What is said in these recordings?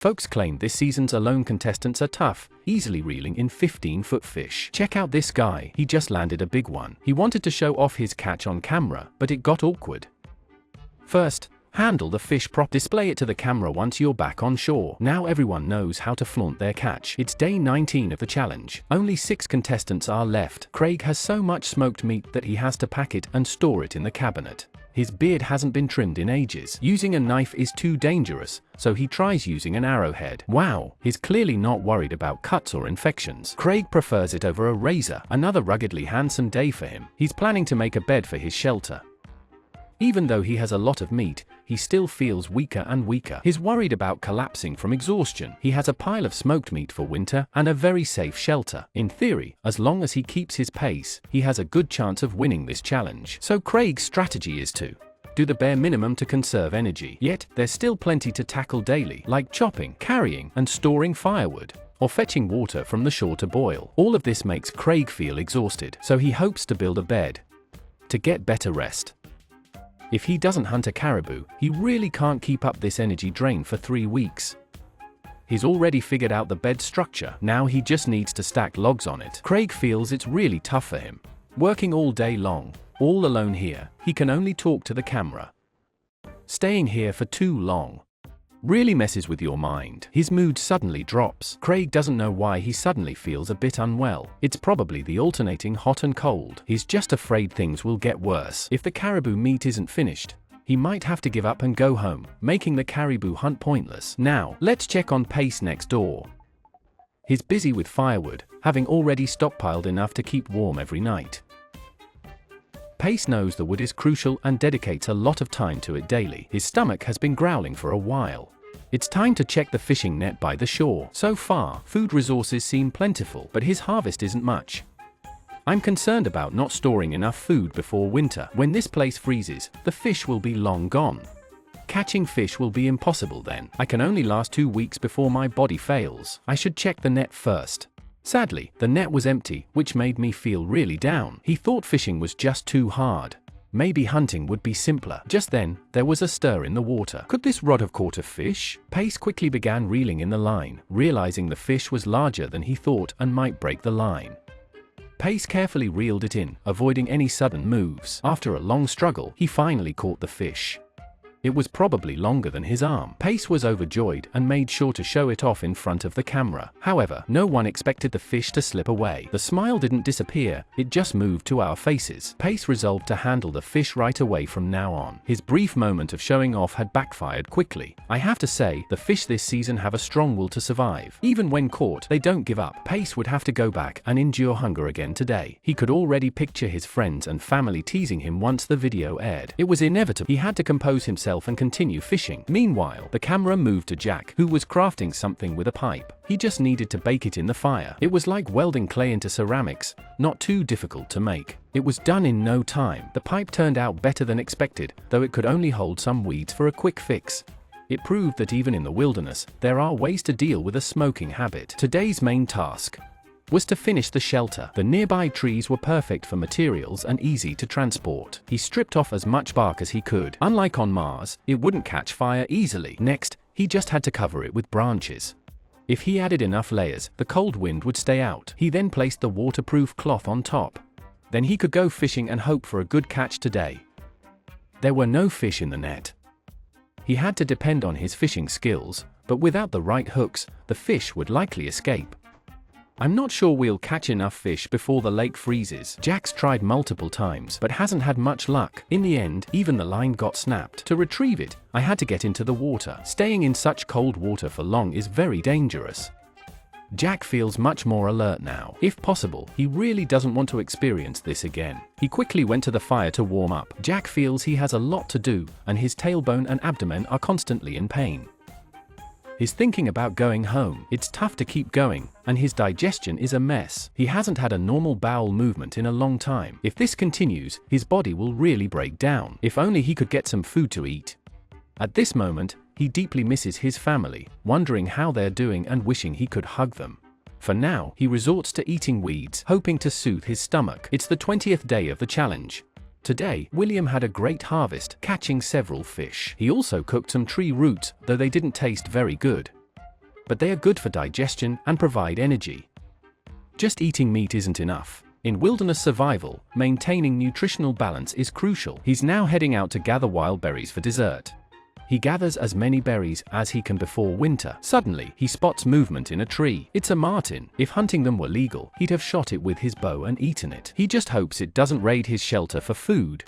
Folks claim this season's alone contestants are tough, easily reeling in 15-foot fish. Check out this guy, he just landed a big one. He wanted to show off his catch on camera, but it got awkward. First, handle the fish properly. Display it to the camera once you're back on shore. Now everyone knows how to flaunt their catch. It's day 19 of the challenge. Only 6 contestants are left. Craig has so much smoked meat that he has to pack it and store it in the cabinet. His beard hasn't been trimmed in ages. Using a knife is too dangerous, so he tries using an arrowhead. Wow, he's clearly not worried about cuts or infections. Craig prefers it over a razor. Another ruggedly handsome day for him. He's planning to make a bed for his shelter. Even though he has a lot of meat, he still feels weaker and weaker. He's worried about collapsing from exhaustion. He has a pile of smoked meat for winter and a very safe shelter. In theory, as long as he keeps his pace, he has a good chance of winning this challenge. So Craig's strategy is to do the bare minimum to conserve energy. Yet, there's still plenty to tackle daily, like chopping, carrying, and storing firewood, or fetching water from the shore to boil. All of this makes Craig feel exhausted, so he hopes to build a bed to get better rest. If he doesn't hunt a caribou, he really can't keep up this energy drain for 3 weeks. He's already figured out the bed structure, now he just needs to stack logs on it. Craig feels it's really tough for him. Working all day long, all alone here, he can only talk to the camera. Staying here for too long really messes with your mind. His mood suddenly drops. Craig doesn't know why he suddenly feels a bit unwell. It's probably the alternating hot and cold. He's just afraid things will get worse. If the caribou meat isn't finished, he might have to give up and go home, making the caribou hunt pointless. Now, let's check on Pace next door. He's busy with firewood, having already stockpiled enough to keep warm every night. Pace knows the wood is crucial and dedicates a lot of time to it daily. His stomach has been growling for a while. It's time to check the fishing net by the shore. So far, food resources seem plentiful, but his harvest isn't much. I'm concerned about not storing enough food before winter. When this place freezes, the fish will be long gone. Catching fish will be impossible then. I can only last 2 weeks before my body fails. I should check the net first. Sadly, the net was empty, which made me feel really down. He thought fishing was just too hard. Maybe hunting would be simpler. Just then, there was a stir in the water. Could this rod have caught a fish? Pace quickly began reeling in the line, realizing the fish was larger than he thought and might break the line. Pace carefully reeled it in, avoiding any sudden moves. After a long struggle, he finally caught the fish. It was probably longer than his arm. Pace was overjoyed and made sure to show it off in front of the camera. However, no one expected the fish to slip away. The smile didn't disappear, it just moved to our faces. Pace resolved to handle the fish right away from now on. His brief moment of showing off had backfired quickly. I have to say, the fish this season have a strong will to survive. Even when caught, they don't give up. Pace would have to go back and endure hunger again today. He could already picture his friends and family teasing him once the video aired. It was inevitable. He had to compose himself and continue fishing. Meanwhile, the camera moved to Jack, who was crafting something with a pipe. He just needed to bake it in the fire. It was like welding clay into ceramics, not too difficult to make. It was done in no time. The pipe turned out better than expected, though it could only hold some weeds for a quick fix. It proved that even in the wilderness, there are ways to deal with a smoking habit. Today's main task was to finish the shelter. The nearby trees were perfect for materials and easy to transport. He stripped off as much bark as he could. Unlike on Mars, it wouldn't catch fire easily. Next, he just had to cover it with branches. If he added enough layers, the cold wind would stay out. He then placed the waterproof cloth on top. Then he could go fishing and hope for a good catch today. There were no fish in the net. He had to depend on his fishing skills, but without the right hooks, the fish would likely escape. I'm not sure we'll catch enough fish before the lake freezes. Jack's tried multiple times, but hasn't had much luck. In the end, even the line got snapped. To retrieve it, I had to get into the water. Staying in such cold water for long is very dangerous. Jack feels much more alert now. If possible, he really doesn't want to experience this again. He quickly went to the fire to warm up. Jack feels he has a lot to do, and his tailbone and abdomen are constantly in pain. He's thinking about going home. It's tough to keep going, and his digestion is a mess. He hasn't had a normal bowel movement in a long time. If this continues, his body will really break down. If only he could get some food to eat. At this moment, he deeply misses his family, wondering how they're doing and wishing he could hug them. For now, he resorts to eating weeds, hoping to soothe his stomach. It's the 20th day of the challenge. Today, William had a great harvest, catching several fish. He also cooked some tree roots, though they didn't taste very good. but they are good for digestion and provide energy. Just eating meat isn't enough. In wilderness survival, maintaining nutritional balance is crucial. He's now heading out to gather wild berries for dessert. He gathers as many berries as he can before winter. Suddenly, he spots movement in a tree. It's a marten. If hunting them were legal, he'd have shot it with his bow and eaten it. He just hopes it doesn't raid his shelter for food.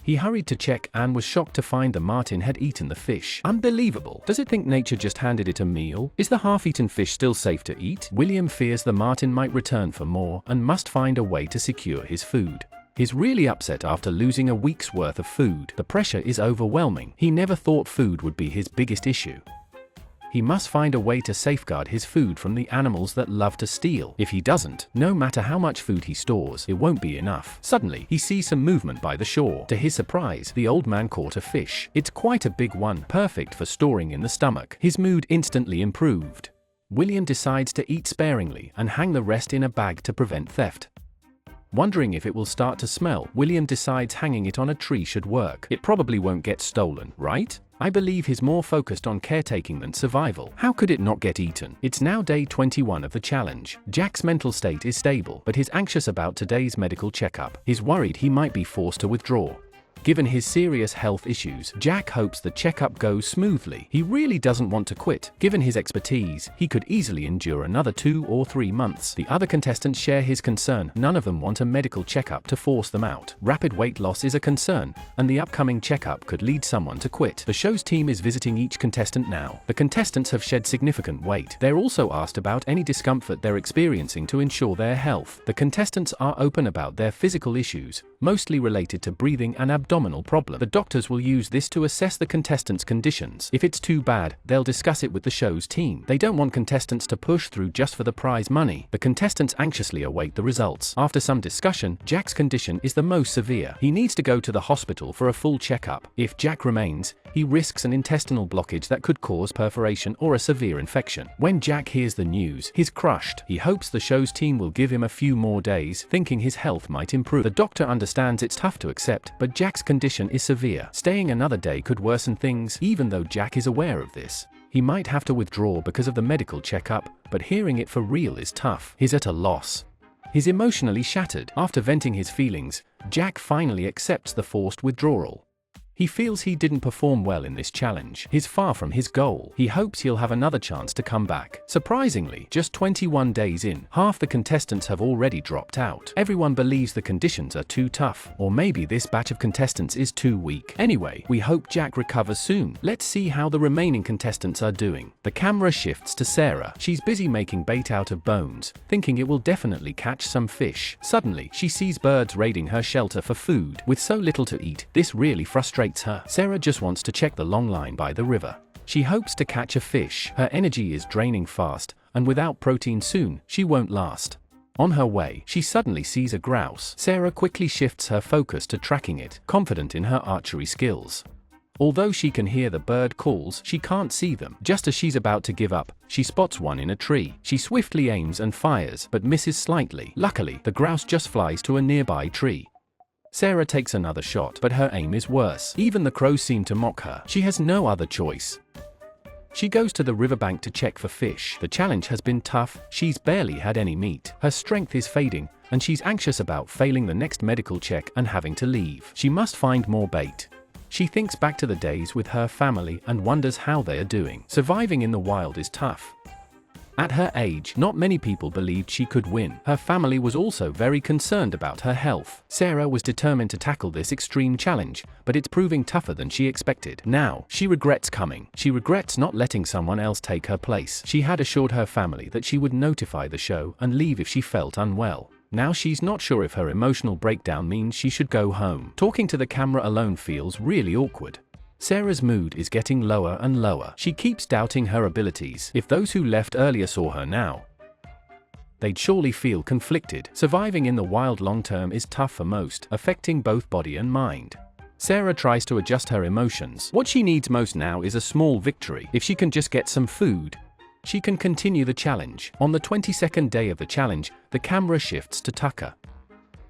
He hurried to check and was shocked to find the marten had eaten the fish. Unbelievable. Does it think nature just handed it a meal? Is the half-eaten fish still safe to eat? William fears the marten might return for more and must find a way to secure his food. He's really upset after losing a week's worth of food. The pressure is overwhelming. He never thought food would be his biggest issue. He must find a way to safeguard his food from the animals that love to steal. If he doesn't, no matter how much food he stores, it won't be enough. Suddenly, he sees some movement by the shore. To his surprise, the old man caught a fish. It's quite a big one, perfect for storing in the stomach. His mood instantly improved. William decides to eat sparingly and hang the rest in a bag to prevent theft. Wondering if it will start to smell, William decides hanging it on a tree should work. It probably won't get stolen, right? I believe he's more focused on caretaking than survival. How could it not get eaten? It's now day 21 of the challenge. Jack's mental state is stable, but he's anxious about today's medical checkup. He's worried he might be forced to withdraw. Given his serious health issues, Jack hopes the checkup goes smoothly. He really doesn't want to quit. Given his expertise, he could easily endure another 2 or 3 months. The other contestants share his concern. None of them want a medical checkup to force them out. Rapid weight loss is a concern, and the upcoming checkup could lead someone to quit. The show's team is visiting each contestant now. The contestants have shed significant weight. They're also asked about any discomfort they're experiencing to ensure their health. The contestants are open about their physical issues, mostly related to breathing and abdominal problem. The doctors will use this to assess the contestants' conditions. If it's too bad, they'll discuss it with the show's team. They don't want contestants to push through just for the prize money. The contestants anxiously await the results. After some discussion, Jack's condition is the most severe. He needs to go to the hospital for a full checkup. If Jack remains, he risks an intestinal blockage that could cause perforation or a severe infection. When Jack hears the news, he's crushed. He hopes the show's team will give him a few more days, thinking his health might improve. The doctor understands it's tough to accept, but Jack's condition is severe. Staying another day could worsen things, even though Jack is aware of this. He might have to withdraw because of the medical checkup, but hearing it for real is tough. He's at a loss. He's emotionally shattered. After venting his feelings, Jack finally accepts the forced withdrawal. He feels he didn't perform well in this challenge. He's far from his goal. He hopes he'll have another chance to come back. Surprisingly, just 21 days in, half the contestants have already dropped out. Everyone believes the conditions are too tough, or maybe this batch of contestants is too weak. Anyway, we hope Jack recovers soon. Let's see how the remaining contestants are doing. The camera shifts to Sarah. She's busy making bait out of bones, thinking it will definitely catch some fish. Suddenly, she sees birds raiding her shelter for food. With so little to eat, this really frustrates her. Sarah just wants to check the long line by the river. She hopes to catch a fish. Her energy is draining fast, and without protein soon, she won't last. On her way, she suddenly sees a grouse. Sarah quickly shifts her focus to tracking it, confident in her archery skills. Although she can hear the bird calls, she can't see them. Just as she's about to give up, she spots one in a tree. She swiftly aims and fires, but misses slightly. Luckily, the grouse just flies to a nearby tree. Sarah takes another shot, but her aim is worse. Even the crows seem to mock her. She has no other choice. She goes to the riverbank to check for fish. The challenge has been tough. She's barely had any meat. Her strength is fading, and she's anxious about failing the next medical check and having to leave. She must find more bait. She thinks back to the days with her family and wonders how they are doing. Surviving in the wild is tough. At her age, not many people believed she could win. Her family was also very concerned about her health. Sarah was determined to tackle this extreme challenge, but it's proving tougher than she expected. Now, she regrets coming. She regrets not letting someone else take her place. She had assured her family that she would notify the show and leave if she felt unwell. Now she's not sure if her emotional breakdown means she should go home. Talking to the camera alone feels really awkward. Sarah's mood is getting lower and lower. She keeps doubting her abilities. If those who left earlier saw her now, they'd surely feel conflicted. Surviving in the wild long term is tough for most, affecting both body and mind. Sarah tries to adjust her emotions. What she needs most now is a small victory. If she can just get some food, she can continue the challenge. On the 22nd day of the challenge, the camera shifts to Tucker.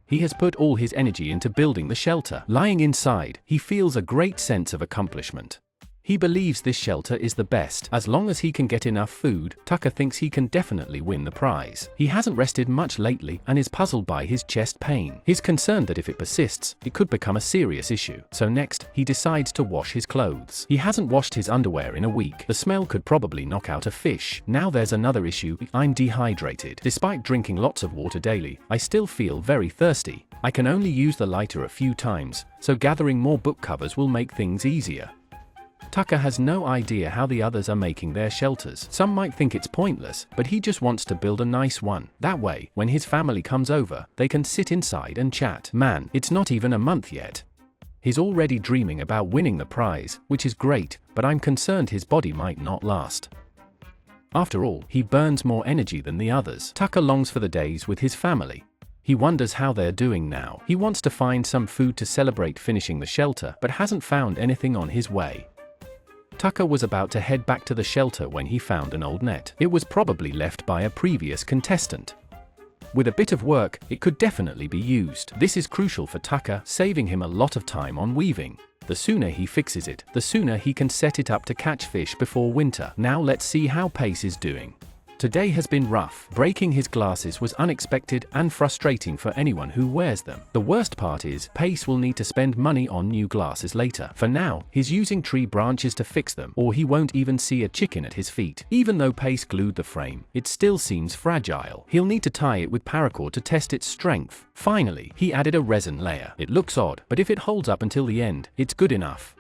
He has put all his energy into building the shelter. Lying inside, he feels a great sense of accomplishment. He believes this shelter is the best. As long as he can get enough food, Tucker thinks he can definitely win the prize. He hasn't rested much lately and is puzzled by his chest pain. He's concerned that if it persists, it could become a serious issue. So next, he decides to wash his clothes. He hasn't washed his underwear in a week. The smell could probably knock out a fish. Now there's another issue. I'm dehydrated. Despite drinking lots of water daily, I still feel very thirsty. I can only use the lighter a few times, so gathering more book covers will make things easier. Tucker has no idea how the others are making their shelters. Some might think it's pointless, but he just wants to build a nice one. That way, when his family comes over, they can sit inside and chat. Man, it's not even a month yet. He's already dreaming about winning the prize, which is great, but I'm concerned his body might not last. After all, he burns more energy than the others. Tucker longs for the days with his family. He wonders how they're doing now. He wants to find some food to celebrate finishing the shelter, but hasn't found anything on his way. Tucker was about to head back to the shelter when he found an old net. It was probably left by a previous contestant. With a bit of work, it could definitely be used. This is crucial for Tucker, saving him a lot of time on weaving. The sooner he fixes it, the sooner he can set it up to catch fish before winter. Now let's see how Pace is doing. Today has been rough. Breaking his glasses was unexpected and frustrating for anyone who wears them. The worst part is, Pace will need to spend money on new glasses later. For now, he's using tree branches to fix them, or he won't even see a chicken at his feet. Even though Pace glued the frame, it still seems fragile. He'll need to tie it with paracord to test its strength. Finally, he added a resin layer. It looks odd, but if it holds up until the end, it's good enough.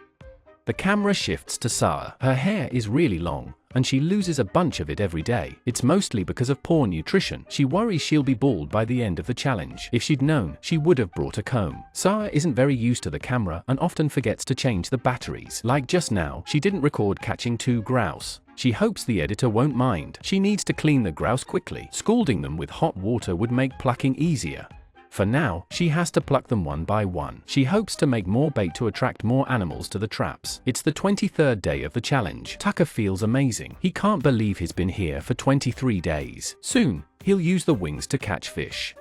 The camera shifts to Sarah. Her hair is really long, and she loses a bunch of it every day. It's mostly because of poor nutrition. She worries she'll be bald by the end of the challenge. If she'd known, she would have brought a comb. Sarah isn't very used to the camera and often forgets to change the batteries. Like just now, she didn't record catching 2 grouse. She hopes the editor won't mind. She needs to clean the grouse quickly. Scalding them with hot water would make plucking easier. For now, she has to pluck them one by one. She hopes to make more bait to attract more animals to the traps. It's the 23rd day of the challenge. Tucker feels amazing. He can't believe he's been here for 23 days. Soon, he'll use the wings to catch fish.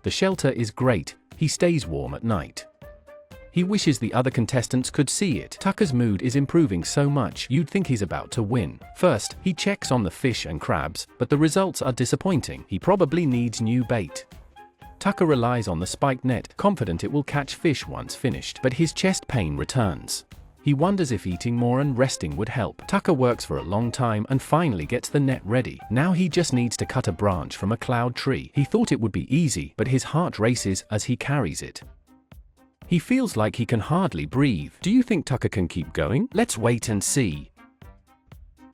The shelter is great. He stays warm at night. He wishes the other contestants could see it. Tucker's mood is improving so much, you'd think he's about to win. First, he checks on the fish and crabs, but the results are disappointing. He probably needs new bait. Tucker relies on the spiked net, confident it will catch fish once finished, but his chest pain returns. He wonders if eating more and resting would help. Tucker works for a long time and finally gets the net ready. Now he just needs to cut a branch from a cloud tree. He thought it would be easy, but his heart races as he carries it. He feels like he can hardly breathe. Do you think Tucker can keep going? Let's wait and see.